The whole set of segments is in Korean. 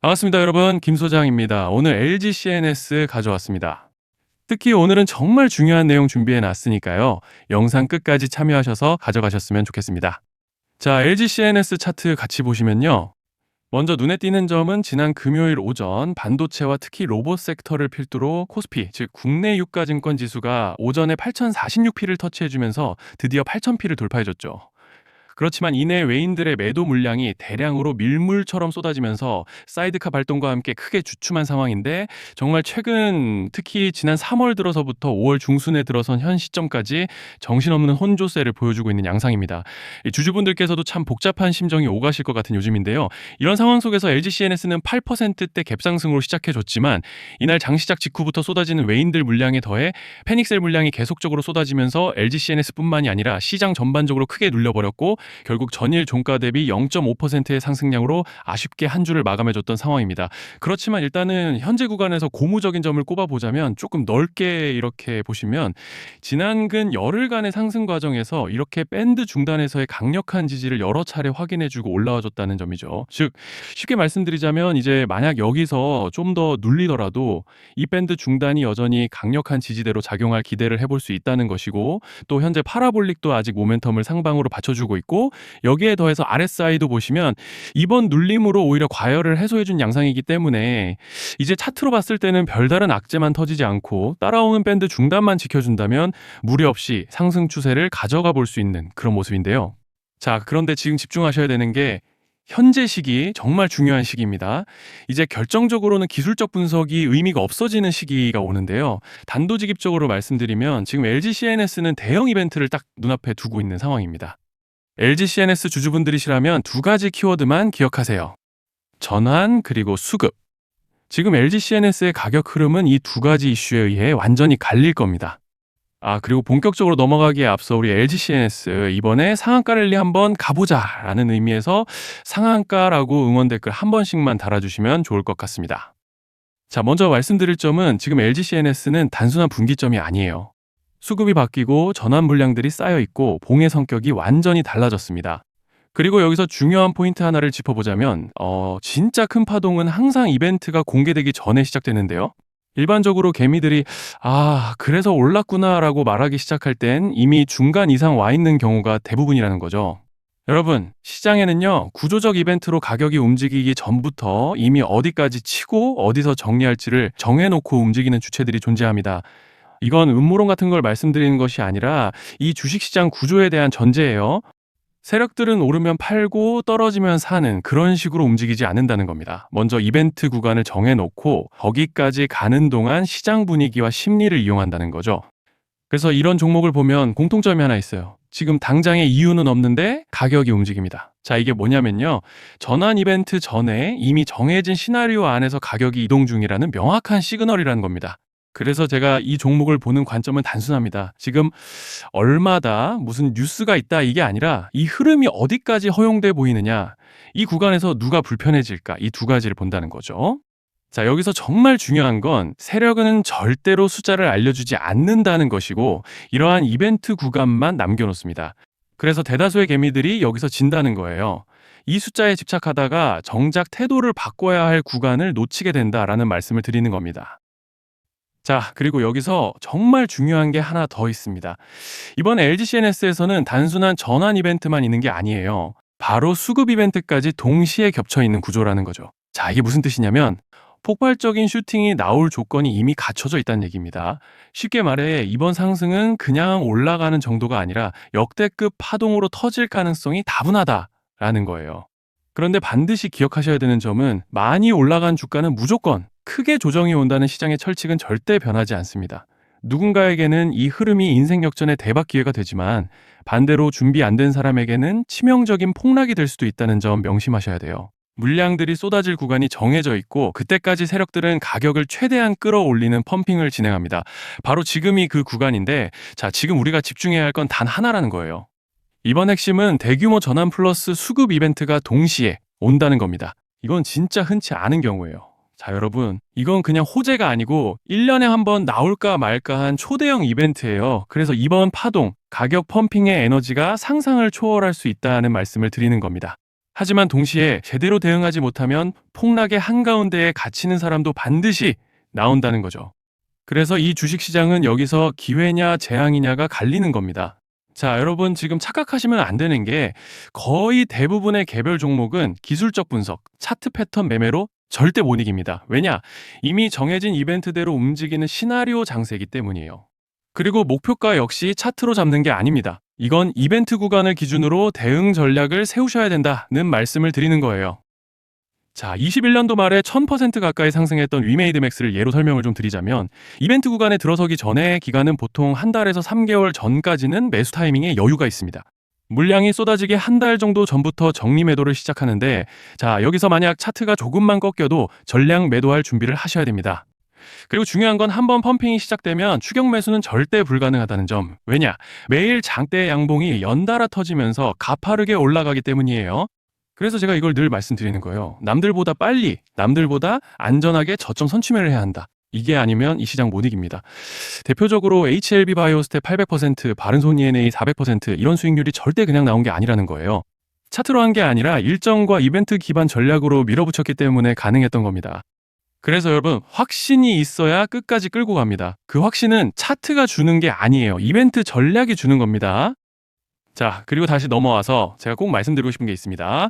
반갑습니다, 여러분. 김 소장입니다. 오늘 LG CNS 가져왔습니다. 특히 오늘은 정말 중요한 내용 준비해 놨으니까요. 영상 끝까지 참여하셔서 가져가셨으면 좋겠습니다. 자, LG CNS 차트 같이 보시면요. 먼저 눈에 띄는 점은 지난 금요일 오전 반도체와 특히 로봇 섹터를 필두로 코스피, 즉 국내 유가증권 지수가 오전에 8,046P를 터치해주면서 드디어 8,000P를 돌파해줬죠. 그렇지만 이내 외인들의 매도 물량이 대량으로 밀물처럼 쏟아지면서 사이드카 발동과 함께 크게 주춤한 상황인데, 정말 최근 특히 지난 3월 들어서부터 5월 중순에 들어선 현 시점까지 정신없는 혼조세를 보여주고 있는 양상입니다. 이 주주분들께서도 참 복잡한 심정이 오가실 것 같은 요즘인데요. 이런 상황 속에서 LG CNS는 8%대 갭상승으로 시작해줬지만 이날 장시작 직후부터 쏟아지는 외인들 물량에 더해 패닉셀 물량이 계속적으로 쏟아지면서 LG CNS뿐만이 아니라 시장 전반적으로 크게 눌려버렸고, 결국 전일 종가 대비 0.5%의 상승량으로 아쉽게 한 주를 마감해줬던 상황입니다. 그렇지만 일단은 현재 구간에서 고무적인 점을 꼽아보자면, 조금 넓게 이렇게 보시면 지난 근 열흘간의 상승 과정에서 이렇게 밴드 중단에서의 강력한 지지를 여러 차례 확인해주고 올라와줬다는 점이죠. 즉 쉽게 말씀드리자면, 이제 만약 여기서 좀 더 눌리더라도 이 밴드 중단이 여전히 강력한 지지대로 작용할 기대를 해볼 수 있다는 것이고, 또 현재 파라볼릭도 아직 모멘텀을 상방으로 받쳐주고 있고, 여기에 더해서 RSI도 보시면 이번 눌림으로 오히려 과열을 해소해준 양상이기 때문에 이제 차트로 봤을 때는 별다른 악재만 터지지 않고 따라오는 밴드 중단만 지켜준다면 무리 없이 상승 추세를 가져가 볼 수 있는 그런 모습인데요. 자, 그런데 지금 집중하셔야 되는 게 현재 시기, 정말 중요한 시기입니다. 이제 결정적으로는 기술적 분석이 의미가 없어지는 시기가 오는데요. 단도직입적으로 말씀드리면 지금 LG CNS는 대형 이벤트를 딱 눈앞에 두고 있는 상황입니다. LG CNS 주주분들이시라면 두 가지 키워드만 기억하세요. 전환 그리고 수급. 지금 LG CNS의 가격 흐름은 이 두 가지 이슈에 의해 완전히 갈릴 겁니다. 그리고 본격적으로 넘어가기에 앞서 우리 LG CNS 이번에 상한가 랠리 한번 가보자 라는 의미에서 상한가라고 응원 댓글 한 번씩만 달아주시면 좋을 것 같습니다. 자, 먼저 말씀드릴 점은 지금 LG CNS는 단순한 분기점이 아니에요. 수급이 바뀌고 전환 물량들이 쌓여 있고 봉의 성격이 완전히 달라졌습니다. 그리고 여기서 중요한 포인트 하나를 짚어보자면 진짜 큰 파동은 항상 이벤트가 공개되기 전에 시작되는데요. 일반적으로 개미들이 그래서 올랐구나 라고 말하기 시작할 땐 이미 중간 이상 와 있는 경우가 대부분이라는 거죠. 여러분, 시장에는요, 구조적 이벤트로 가격이 움직이기 전부터 이미 어디까지 치고 어디서 정리할지를 정해놓고 움직이는 주체들이 존재합니다. 이건 음모론 같은 걸 말씀드리는 것이 아니라 이 주식시장 구조에 대한 전제예요. 세력들은 오르면 팔고 떨어지면 사는 그런 식으로 움직이지 않는다는 겁니다. 먼저 이벤트 구간을 정해놓고 거기까지 가는 동안 시장 분위기와 심리를 이용한다는 거죠. 그래서 이런 종목을 보면 공통점이 하나 있어요. 지금 당장의 이유는 없는데 가격이 움직입니다. 자, 이게 뭐냐면요, 전환 이벤트 전에 이미 정해진 시나리오 안에서 가격이 이동 중이라는 명확한 시그널이라는 겁니다. 그래서 제가 이 종목을 보는 관점은 단순합니다. 지금 얼마다 무슨 뉴스가 있다 이게 아니라 이 흐름이 어디까지 허용돼 보이느냐, 이 구간에서 누가 불편해질까, 이 두 가지를 본다는 거죠. 자, 여기서 정말 중요한 건 세력은 절대로 숫자를 알려주지 않는다는 것이고, 이러한 이벤트 구간만 남겨놓습니다. 그래서 대다수의 개미들이 여기서 진다는 거예요. 이 숫자에 집착하다가 정작 태도를 바꿔야 할 구간을 놓치게 된다라는 말씀을 드리는 겁니다. 자, 그리고 여기서 정말 중요한 게 하나 더 있습니다. 이번 LG CNS에서는 단순한 전환 이벤트만 있는 게 아니에요. 바로 수급 이벤트까지 동시에 겹쳐 있는 구조라는 거죠. 자, 이게 무슨 뜻이냐면 폭발적인 슈팅이 나올 조건이 이미 갖춰져 있다는 얘기입니다. 쉽게 말해 이번 상승은 그냥 올라가는 정도가 아니라 역대급 파동으로 터질 가능성이 다분하다라는 거예요. 그런데 반드시 기억하셔야 되는 점은 많이 올라간 주가는 무조건 크게 조정이 온다는 시장의 철칙은 절대 변하지 않습니다. 누군가에게는 이 흐름이 인생 역전의 대박 기회가 되지만 반대로 준비 안 된 사람에게는 치명적인 폭락이 될 수도 있다는 점 명심하셔야 돼요. 물량들이 쏟아질 구간이 정해져 있고 그때까지 세력들은 가격을 최대한 끌어올리는 펌핑을 진행합니다. 바로 지금이 그 구간인데, 자, 지금 우리가 집중해야 할 건 단 하나라는 거예요. 이번 핵심은 대규모 전환 플러스 수급 이벤트가 동시에 온다는 겁니다. 이건 진짜 흔치 않은 경우예요. 자, 여러분, 이건 그냥 호재가 아니고 1년에 한 번 나올까 말까 한 초대형 이벤트예요. 그래서 이번 파동, 가격 펌핑의 에너지가 상상을 초월할 수 있다는 말씀을 드리는 겁니다. 하지만 동시에 제대로 대응하지 못하면 폭락의 한가운데에 갇히는 사람도 반드시 나온다는 거죠. 그래서 이 주식시장은 여기서 기회냐 재앙이냐가 갈리는 겁니다. 자, 여러분 지금 착각하시면 안 되는 게 거의 대부분의 개별 종목은 기술적 분석, 차트 패턴 매매로 절대 못 이깁니다. 왜냐? 이미 정해진 이벤트대로 움직이는 시나리오 장세이기 때문이에요. 그리고 목표가 역시 차트로 잡는 게 아닙니다. 이건 이벤트 구간을 기준으로 대응 전략을 세우셔야 된다는 말씀을 드리는 거예요. 자, 21년도 말에 1000% 가까이 상승했던 위메이드맥스를 예로 설명을 좀 드리자면 이벤트 구간에 들어서기 전에 기간은 보통 한 달에서 3개월 전까지는 매수 타이밍에 여유가 있습니다. 물량이 쏟아지기 한 달 정도 전부터 정리 매도를 시작하는데 자, 여기서 만약 차트가 조금만 꺾여도 전량 매도할 준비를 하셔야 됩니다. 그리고 중요한 건 한번 펌핑이 시작되면 추격 매수는 절대 불가능하다는 점. 왜냐? 매일 장대 양봉이 연달아 터지면서 가파르게 올라가기 때문이에요. 그래서 제가 이걸 늘 말씀드리는 거예요. 남들보다 빨리, 남들보다 안전하게 저점 선취매를 해야 한다. 이게 아니면 이 시장 못 이깁니다. 대표적으로 HLB 바이오스텝 800%, 바른손 ENA 400% 이런 수익률이 절대 그냥 나온 게 아니라는 거예요. 차트로 한 게 아니라 일정과 이벤트 기반 전략으로 밀어붙였기 때문에 가능했던 겁니다. 그래서 여러분, 확신이 있어야 끝까지 끌고 갑니다. 그 확신은 차트가 주는 게 아니에요. 이벤트 전략이 주는 겁니다. 자, 그리고 다시 넘어와서 제가 꼭 말씀드리고 싶은 게 있습니다.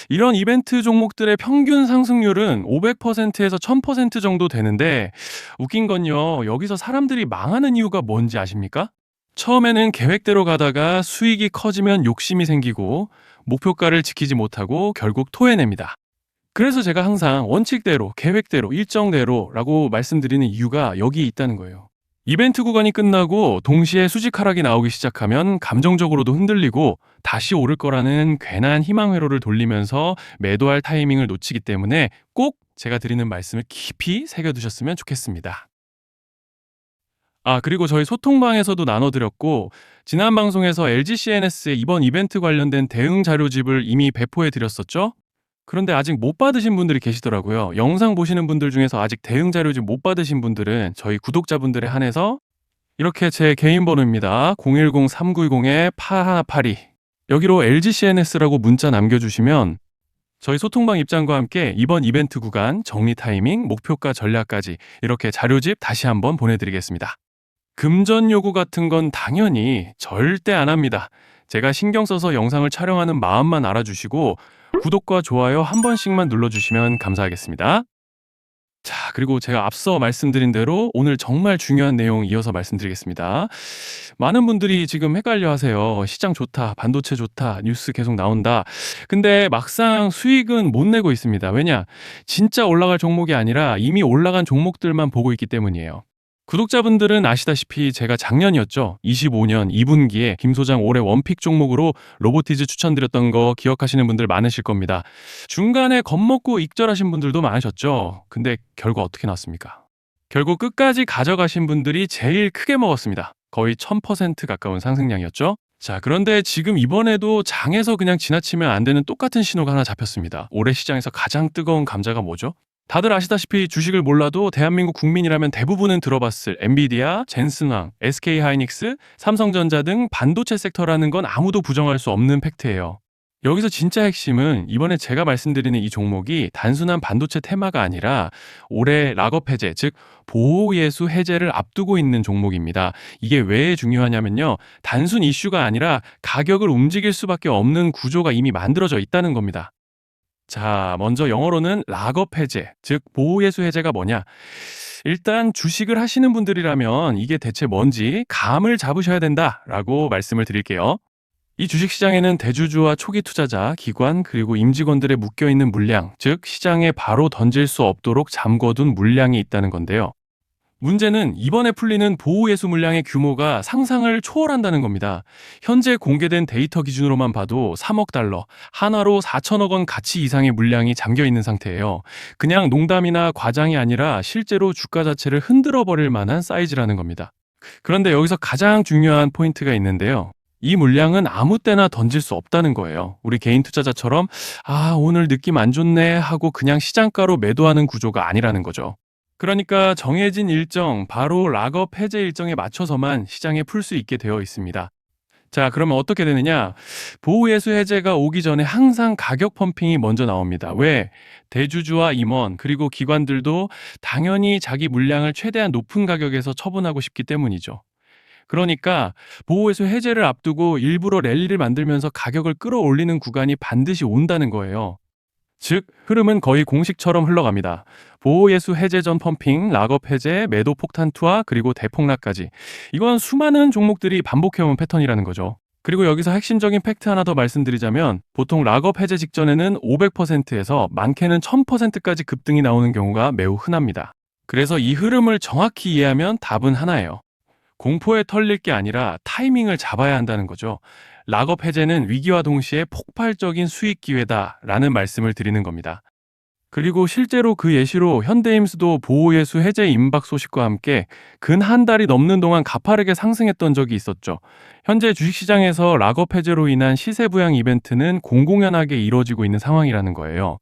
이런 이벤트 종목들의 평균 상승률은 500%에서 1000% 정도 되는데 웃긴 건요. 여기서 사람들이 망하는 이유가 뭔지 아십니까? 처음에는 계획대로 가다가 수익이 커지면 욕심이 생기고 목표가를 지키지 못하고 결국 토해냅니다. 그래서 제가 항상 원칙대로, 계획대로, 일정대로라고 말씀드리는 이유가 여기 있다는 거예요. 이벤트 구간이 끝나고 동시에 수직 하락이 나오기 시작하면 감정적으로도 흔들리고 다시 오를 거라는 괜한 희망 회로를 돌리면서 매도할 타이밍을 놓치기 때문에 꼭 제가 드리는 말씀을 깊이 새겨두셨으면 좋겠습니다. 아, 그리고 저희 소통방에서도 나눠드렸고 지난 방송에서 LGCNS의 이번 이벤트 관련된 대응 자료집을 이미 배포해드렸었죠? 그런데 아직 못 받으신 분들이 계시더라고요. 영상 보시는 분들 중에서 아직 대응 자료집 못 받으신 분들은 저희 구독자분들에 한해서 이렇게 제 개인 번호입니다. 010-3920-8182 여기로 LGCNS라고 문자 남겨주시면 저희 소통방 입장과 함께 이번 이벤트 구간, 정리 타이밍, 목표가 전략까지 이렇게 자료집 다시 한번 보내드리겠습니다. 금전 요구 같은 건 당연히 절대 안 합니다. 제가 신경 써서 영상을 촬영하는 마음만 알아주시고 구독과 좋아요 한 번씩만 눌러주시면 감사하겠습니다. 자, 그리고 제가 앞서 말씀드린 대로 오늘 정말 중요한 내용 이어서 말씀드리겠습니다. 많은 분들이 지금 헷갈려 하세요. 시장 좋다, 반도체 좋다, 뉴스 계속 나온다. 근데 막상 수익은 못 내고 있습니다. 왜냐? 진짜 올라갈 종목이 아니라 이미 올라간 종목들만 보고 있기 때문이에요. 구독자분들은 아시다시피 제가 작년이었죠. 25년 2분기에 김 소장 올해 원픽 종목으로 로보티즈 추천드렸던 거 기억하시는 분들 많으실 겁니다. 중간에 겁먹고 익절하신 분들도 많으셨죠. 근데 결과 어떻게 났습니까? 결국 끝까지 가져가신 분들이 제일 크게 먹었습니다. 거의 1000% 가까운 상승량이었죠. 자, 그런데 지금 이번에도 장에서 그냥 지나치면 안 되는 똑같은 신호가 하나 잡혔습니다. 올해 시장에서 가장 뜨거운 감자가 뭐죠? 다들 아시다시피 주식을 몰라도 대한민국 국민이라면 대부분은 들어봤을 엔비디아, 젠슨왕, SK하이닉스, 삼성전자 등 반도체 섹터라는 건 아무도 부정할 수 없는 팩트예요. 여기서 진짜 핵심은 이번에 제가 말씀드리는 이 종목이 단순한 반도체 테마가 아니라 올해 락업 해제, 즉 보호예수 해제를 앞두고 있는 종목입니다. 이게 왜 중요하냐면요. 단순 이슈가 아니라 가격을 움직일 수밖에 없는 구조가 이미 만들어져 있다는 겁니다. 자, 먼저 영어로는 락업 해제, 즉 보호예수 해제가 뭐냐? 일단 주식을 하시는 분들이라면 이게 대체 뭔지 감을 잡으셔야 된다라고 말씀을 드릴게요. 이 주식시장에는 대주주와 초기 투자자, 기관, 그리고 임직원들의 묶여있는 물량, 즉 시장에 바로 던질 수 없도록 잠궈둔 물량이 있다는 건데요. 문제는 이번에 풀리는 보호예수 물량의 규모가 상상을 초월한다는 겁니다. 현재 공개된 데이터 기준으로만 봐도 3억 달러, 한화로 4천억 원 가치 이상의 물량이 잠겨 있는 상태예요. 그냥 농담이나 과장이 아니라 실제로 주가 자체를 흔들어 버릴 만한 사이즈라는 겁니다. 그런데 여기서 가장 중요한 포인트가 있는데요. 이 물량은 아무 때나 던질 수 없다는 거예요. 우리 개인 투자자처럼 오늘 느낌 안 좋네 하고 그냥 시장가로 매도하는 구조가 아니라는 거죠. 그러니까 정해진 일정, 바로 락업 해제 일정에 맞춰서만 시장에 풀 수 있게 되어 있습니다. 자, 그러면 어떻게 되느냐? 보호예수 해제가 오기 전에 항상 가격 펌핑이 먼저 나옵니다. 왜? 대주주와 임원, 그리고 기관들도 당연히 자기 물량을 최대한 높은 가격에서 처분하고 싶기 때문이죠. 그러니까 보호예수 해제를 앞두고 일부러 랠리를 만들면서 가격을 끌어올리는 구간이 반드시 온다는 거예요. 즉, 흐름은 거의 공식처럼 흘러갑니다. 보호예수 해제 전 펌핑, 락업 해제, 매도 폭탄 투하, 그리고 대폭락까지. 이건 수많은 종목들이 반복해온 패턴이라는 거죠. 그리고 여기서 핵심적인 팩트 하나 더 말씀드리자면, 보통 락업 해제 직전에는 500%에서 많게는 1000%까지 급등이 나오는 경우가 매우 흔합니다. 그래서 이 흐름을 정확히 이해하면 답은 하나예요. 공포에 털릴 게 아니라 타이밍을 잡아야 한다는 거죠. 락업 해제는 위기와 동시에 폭발적인 수익 기회다라는 말씀을 드리는 겁니다. 그리고 실제로 그 예시로 현대임수도 보호예수 해제 임박 소식과 함께 근 한 달이 넘는 동안 가파르게 상승했던 적이 있었죠. 현재 주식시장에서 락업 해제로 인한 시세 부양 이벤트는 공공연하게 이루어지고 있는 상황이라는 거예요.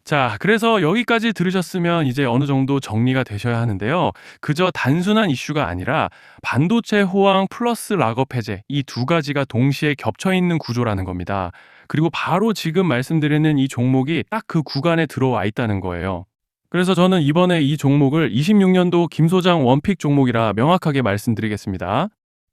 자, 그래서 여기까지 들으셨으면 이제 어느 정도 정리가 되셔야 하는데요. 그저 단순한 이슈가 아니라 반도체 호황 플러스 락업 해제 이 두 가지가 동시에 겹쳐 있는 구조라는 겁니다. 그리고 바로 지금 말씀드리는 이 종목이 딱 그 구간에 들어와 있다는 거예요. 그래서 저는 이번에 이 종목을 26년도 김 소장 원픽 종목이라 명확하게 말씀드리겠습니다.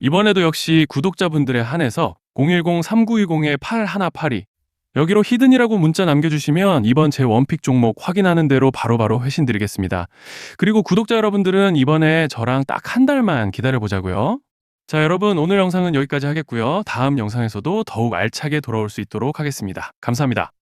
이번에도 역시 구독자분들에 한해서 010-3920-8182 여기로 히든이라고 문자 남겨주시면 이번 제 원픽 종목 확인하는 대로 바로바로 회신 드리겠습니다. 그리고 구독자 여러분들은 이번에 저랑 딱 한 달만 기다려보자고요. 자, 여러분 오늘 영상은 여기까지 하겠고요. 다음 영상에서도 더욱 알차게 돌아올 수 있도록 하겠습니다. 감사합니다.